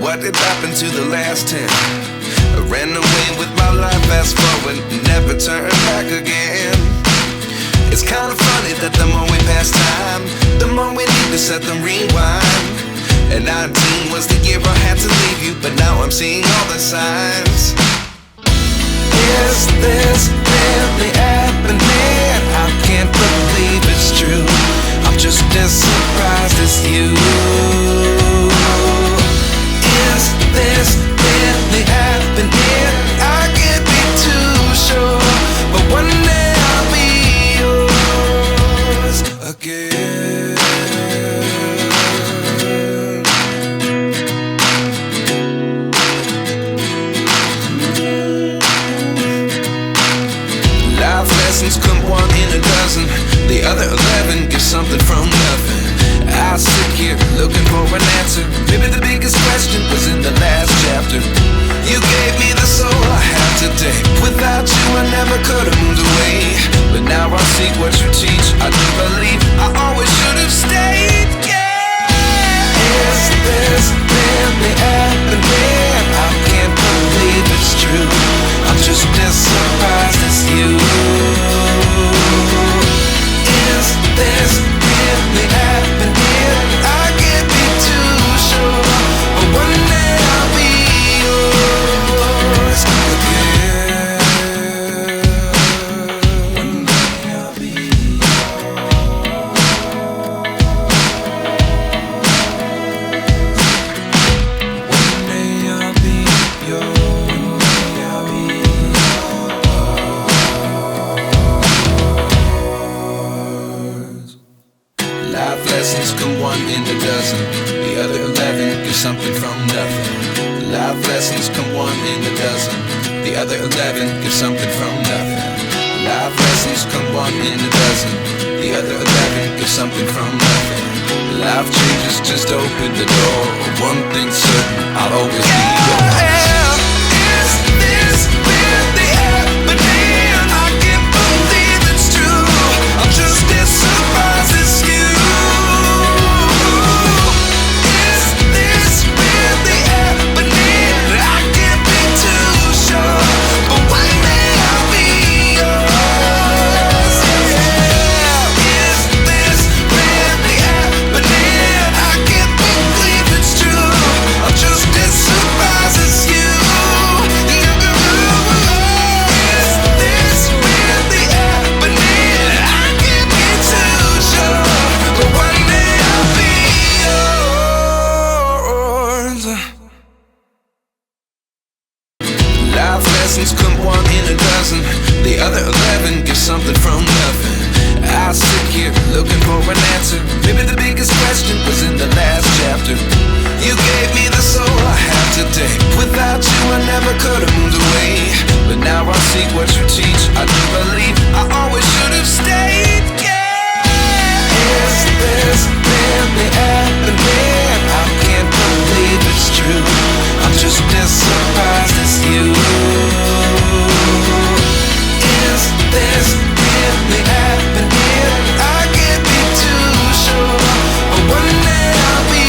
what did happen to the last 10? I ran away with my life, fast forward, never turn back again. It's kind of funny that the more we pass time, the more we need to set them rewind. And 19 was the year I had to leave you, but now I'm seeing all the signs. Is this really happening? I can't believe it's true. I'm just as surprised as you. Is this really happening? I can't be too sure, but one day I'll be yours again. Life lessons come one in a dozen. The other 11 give something from nothing. I sit here looking for an answer. Maybe the biggest question was in the last chapter. You gave me the soul I have today. Without you I never could have moved away. But now I see what you teach. I do believe I always should have stayed. Yeah. Is this really happening? I can't believe it's true. I'm just as surprised as you. Is this really happening? I can't be too sure, but one day I'll be yours again. One day I'll be yours. One day I'll be yours. Life lessons come one in a dozen. The other 11 give something from nothing. Life lessons come one in a dozen. The other 11 give something from nothing. Life lessons come one in a dozen. The other 11 give something from nothing. Life changes just open the door. One thing's certain, I'll always be yours. Is this really happening? I can't believe it's true. I'm just as surprised as you. Life lessons come one in a dozen. The other 11 give something from nothing. I sit here looking for an answer. Maybe the biggest question was in the last chapter. You gave me the soul I have today. Without you I never could have moved away. But now I see what you teach. I do believe I always should have stayed. Yeah. Is this really happening? I can't believe it's true. I'm just as surprised as you. Is this really happening? I can't be too sure, but one day I'll be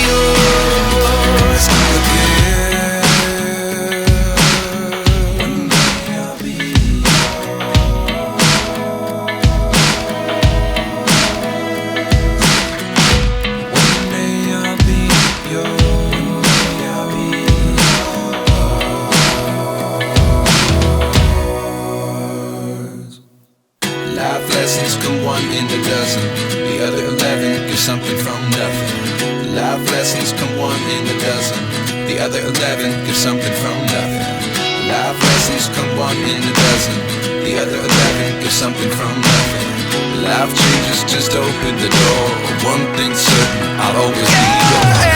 yours again. One day I'll be yours. One day I'll be yours. Life lessons come one in a dozen. The other 11 give something from nothing. Life lessons come one in a dozen. The other 11 give something from nothing. Life lessons come one in a dozen. The other 11 give something from nothing. Life changes just open the door. One thing's certain, I'll always be yours.